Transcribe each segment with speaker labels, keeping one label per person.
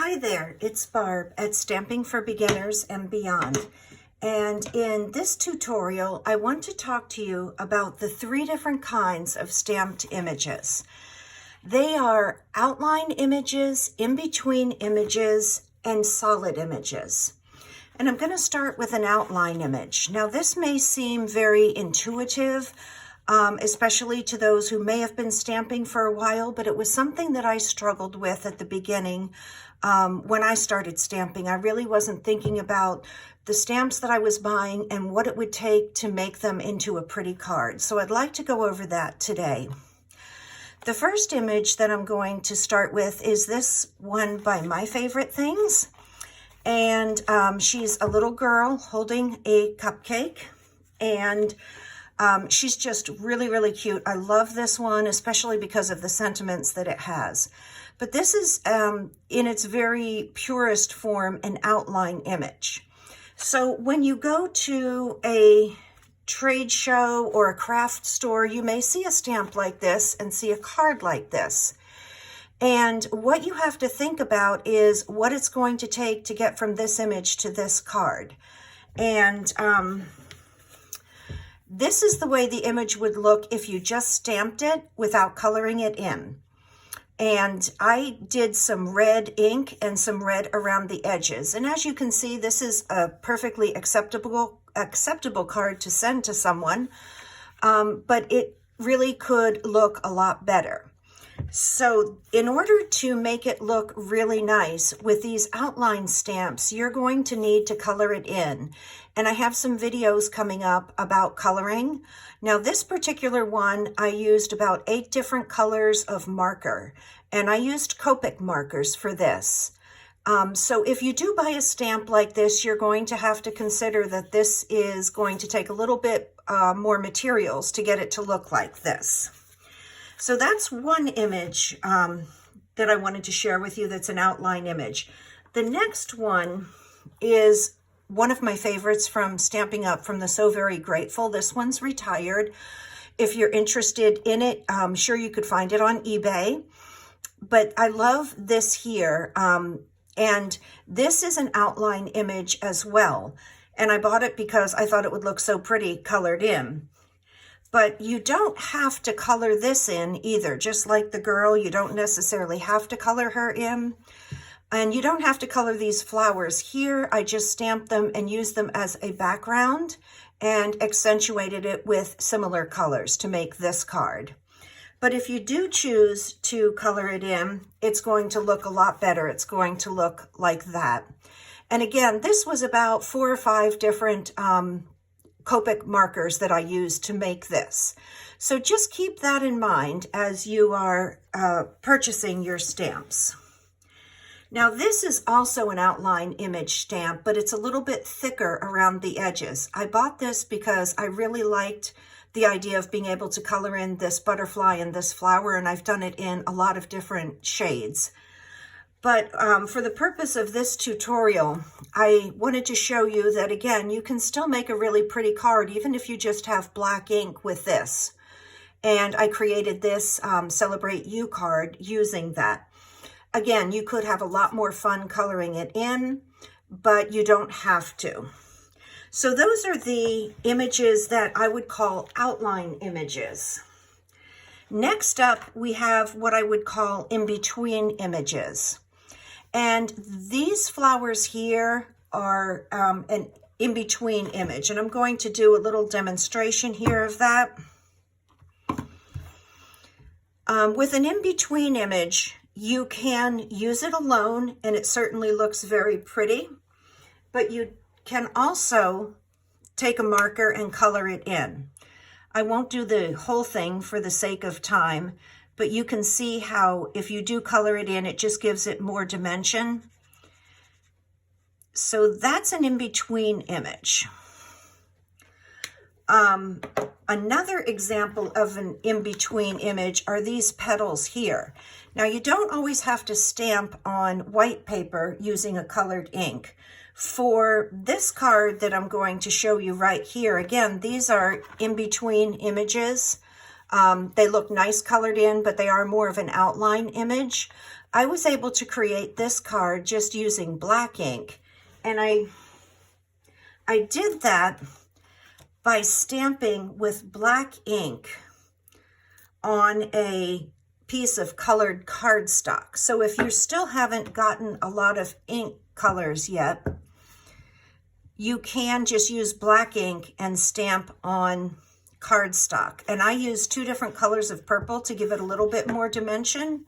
Speaker 1: Hi there, it's Barb at Stamping for Beginners and Beyond. And in this tutorial, I want to talk to you about the 3 different kinds of stamped images. They are outline images, in-between images, and solid images. And I'm going to start with an outline image. Now, this may seem very intuitive, especially to those who may have been stamping for a while, but it was something that I struggled with at the beginning. When I started stamping, I really wasn't thinking about the stamps that I was buying and what it would take to make them into a pretty card. So I'd like to go over that today. The first image that I'm going to start with is this one by My Favorite Things. And she's a little girl holding a cupcake, and she's just really, really cute. I love this one, especially because of the sentiments that it has. But this is, in its very purest form, an outline image. So when you go to a trade show or a craft store, you may see a stamp like this and see a card like this. And what you have to think about is what it's going to take to get from this image to this card. And this is the way the image would look if you just stamped it without coloring it in. And I did some red ink and some red around the edges. And as you can see, this is a perfectly acceptable card to send to someone, but it really could look a lot better. So in order to make it look really nice with these outline stamps, you're going to need to color it in. And I have some videos coming up about coloring. Now this particular one, I used about 8 different colors of marker, and I used Copic markers for this. So if you do buy a stamp like this, you're going to have to consider that this is going to take a little bit more materials to get it to look like this. So that's one image that I wanted to share with you that's an outline image. The next one is one of my favorites from Stampin' Up! From the So Very Grateful. This one's retired. If you're interested in it, I'm sure you could find it on eBay. But I love this here. And this is an outline image as well. And I bought it because I thought it would look so pretty colored in. But you don't have to color this in either. Just like the girl, you don't necessarily have to color her in. And you don't have to color these flowers here. I just stamped them and used them as a background and accentuated it with similar colors to make this card. But if you do choose to color it in, it's going to look a lot better. It's going to look like that. And again, this was about 4 or 5 different Copic markers that I used to make this. So just keep that in mind as you are purchasing your stamps. Now this is also an outline image stamp, but it's a little bit thicker around the edges. I bought this because I really liked the idea of being able to color in this butterfly and this flower, and I've done it in a lot of different shades. But for the purpose of this tutorial, I wanted to show you that, again, you can still make a really pretty card, even if you just have black ink with this. And I created this Celebrate You card using that. Again, you could have a lot more fun coloring it in, but you don't have to. So those are the images that I would call outline images. Next up, we have what I would call in-between images. And these flowers here are an in-between image. And I'm going to do a little demonstration here of that. With an in-between image, you can use it alone, and it certainly looks very pretty. But you can also take a marker and color it in. I won't do the whole thing for the sake of time, but you can see how if you do color it in, it just gives it more dimension. So that's an in-between image. Another example of an in-between image are these petals here. Now you don't always have to stamp on white paper using a colored ink. For this card that I'm going to show you right here, again, these are in-between images. They look nice colored in, but they are more of an outline image. I was able to create this card just using black ink. And I did that by stamping with black ink on a piece of colored cardstock. So if you still haven't gotten a lot of ink colors yet, you can just use black ink and stamp on cardstock. And I used 2 different colors of purple to give it a little bit more dimension.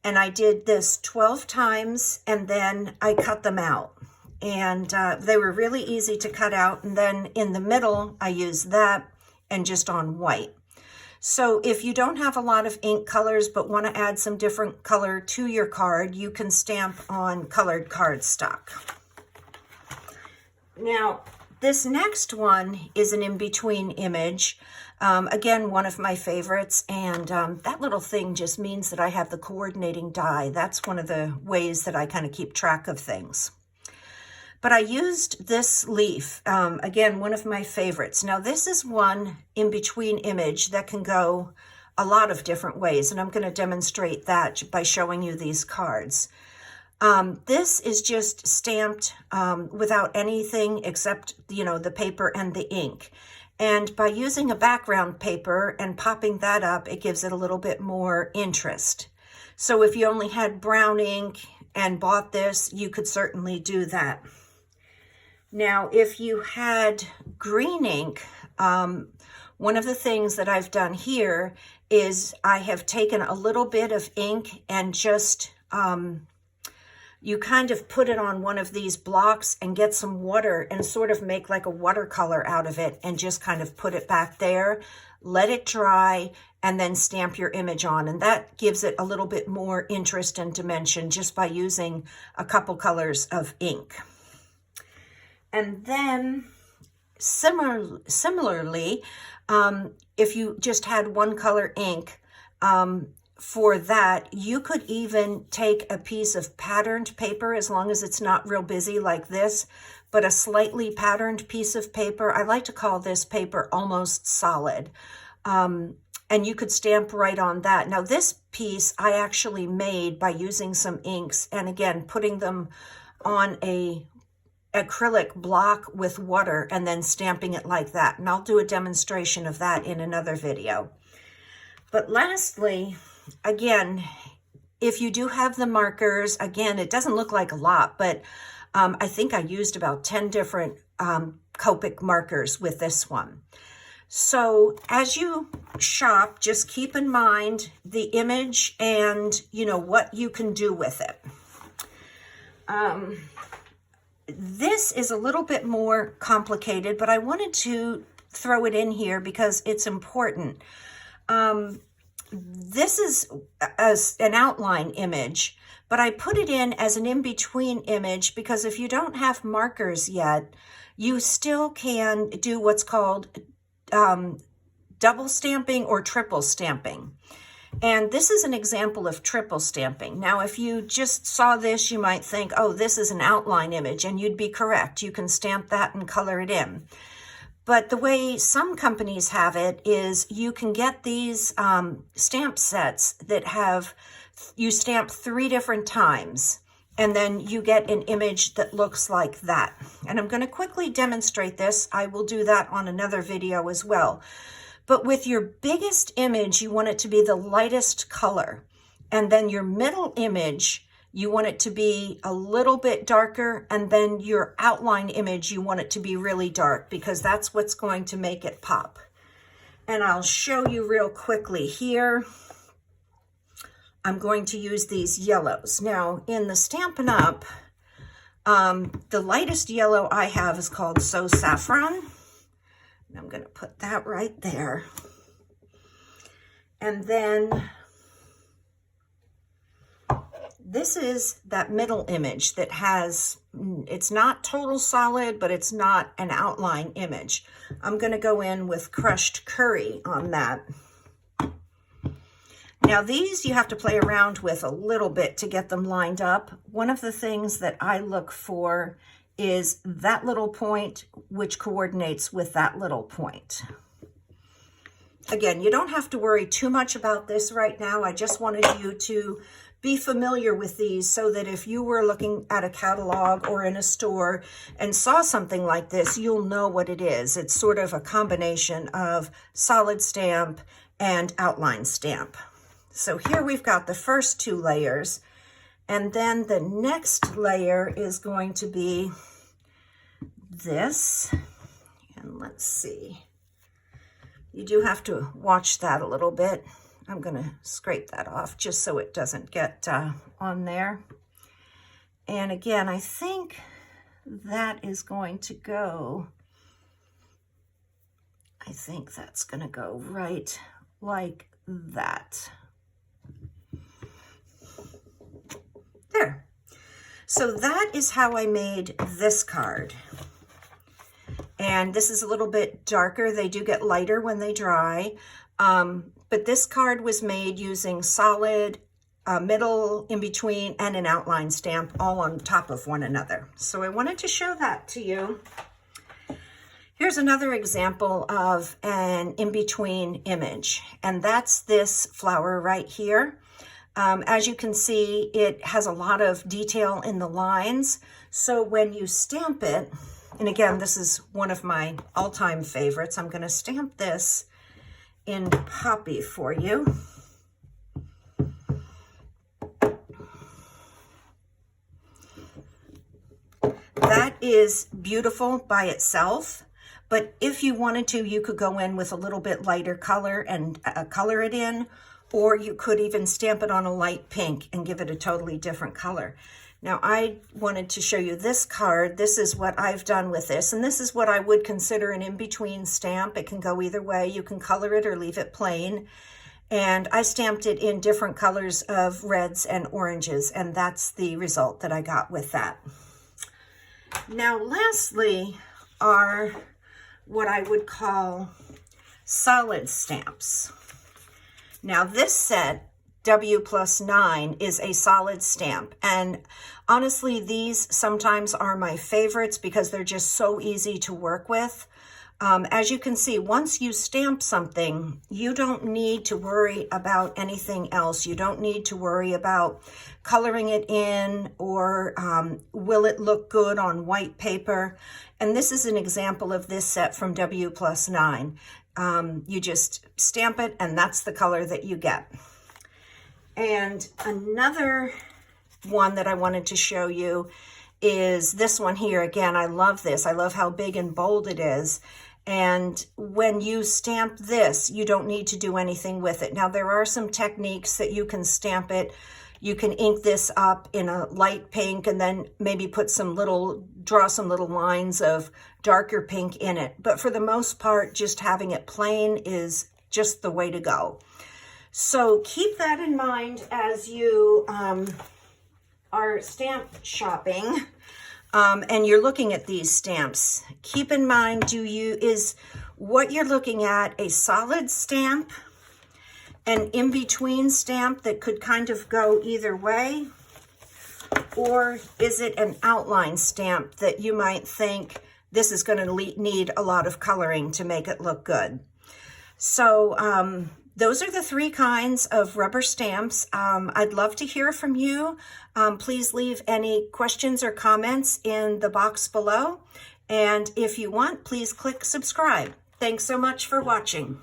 Speaker 1: And I did this 12 times, and then I cut them out. And they were really easy to cut out. And then in the middle, I used that and just on white. So if you don't have a lot of ink colors but want to add some different color to your card, you can stamp on colored cardstock. Now, this next one is an in-between image. Again, one of my favorites, and that little thing just means that I have the coordinating die. That's one of the ways that I kind of keep track of things. But I used this leaf, again, one of my favorites. Now, this is one in-between image that can go a lot of different ways, and I'm going to demonstrate that by showing you these cards. This is just stamped without anything except, the paper and the ink. And by using a background paper and popping that up, it gives it a little bit more interest. So if you only had brown ink and bought this, you could certainly do that. Now, if you had green ink, one of the things that I've done here is I have taken a little bit of ink and just, you kind of put it on one of these blocks and get some water and sort of make like a watercolor out of it and just kind of put it back there, let it dry, and then stamp your image on. And that gives it a little bit more interest and dimension just by using a couple colors of ink. And then similarly, if you just had one color ink, for that, you could even take a piece of patterned paper, as long as it's not real busy like this, but a slightly patterned piece of paper. I like to call this paper almost solid. And you could stamp right on that. Now, this piece I actually made by using some inks and, again, putting them on a acrylic block with water and then stamping it like that. And I'll do a demonstration of that in another video. But lastly, again, if you do have the markers, again, it doesn't look like a lot, but I think I used about 10 different Copic markers with this one. So as you shop, just keep in mind the image and, what you can do with it. This is a little bit more complicated, but I wanted to throw it in here because it's important. This is an outline image, but I put it in as an in-between image because if you don't have markers yet, you still can do what's called double stamping or triple stamping. And this is an example of triple stamping. Now, if you just saw this, you might think, oh, this is an outline image, and you'd be correct. You can stamp that and color it in. But the way some companies have it is you can get these stamp sets that you stamp 3 different times, and then you get an image that looks like that. And I'm going to quickly demonstrate this. I will do that on another video as well. But with your biggest image, you want it to be the lightest color. And then your middle image, you want it to be a little bit darker. And then your outline image, you want it to be really dark because that's what's going to make it pop. And I'll show you real quickly here. I'm going to use these yellows. Now, in the Stampin' Up, the lightest yellow I have is called So Saffron. And I'm going to put that right there. And then this is that middle image that has, it's not total solid, but it's not an outline image. I'm going to go in with crushed curry on that. Now these you have to play around with a little bit to get them lined up. One of the things that I look for is that little point which coordinates with that little point. again, you don't have to worry too much about this right now. I just wanted you to be familiar with these so that if you were looking at a catalog or in a store and saw something like this, you'll know what it is. It's sort of a combination of solid stamp and outline stamp. So here we've got the first 2 layers, and then the next layer is going to be this. And let's see. You do have to watch that a little bit. I'm going to scrape that off just so it doesn't get on there. And again, I think that is going to go, I think that's going to go right like that. There. So that is how I made this card. And this is a little bit darker. They do get lighter when they dry. But this card was made using solid, middle, in between, and an outline stamp all on top of one another. So I wanted to show that to you. Here's another example of an in-between image, and that's this flower right here. As you can see, it has a lot of detail in the lines. So when you stamp it, and again, this is one of my all-time favorites. I'm going to stamp this in Poppy for you. That is beautiful by itself, but if you wanted to, you could go in with a little bit lighter color and color it in, or you could even stamp it on a light pink and give it a totally different color. Now, I wanted to show you this card. This is what I've done with this, and this is what I would consider an in-between stamp. It can go either way. You can color it or leave it plain. And I stamped it in different colors of reds and oranges, and that's the result that I got with that. Now, lastly are what I would call solid stamps. Now, this set, W+9, is a solid stamp, and honestly, these sometimes are my favorites because they're just so easy to work with. As you can see, once you stamp something, you don't need to worry about anything else. You don't need to worry about coloring it in or will it look good on white paper. And this is an example of this set from W+9. You just stamp it and that's the color that you get. And another one that I wanted to show you is this one here. Again, I love this. I love how big and bold it is. And when you stamp this, you don't need to do anything with it. Now, there are some techniques that you can stamp it. You can ink this up in a light pink and then maybe put draw some little lines of darker pink in it. But for the most part, just having it plain is just the way to go. So keep that in mind as you are stamp shopping and you're looking at these stamps. Keep in mind, is what you're looking at a solid stamp, an in-between stamp that could kind of go either way, or is it an outline stamp that you might think this is going to need a lot of coloring to make it look good? So those are the 3 kinds of rubber stamps. I'd love to hear from you. Please leave any questions or comments in the box below. And if you want, please click subscribe. Thanks so much for watching.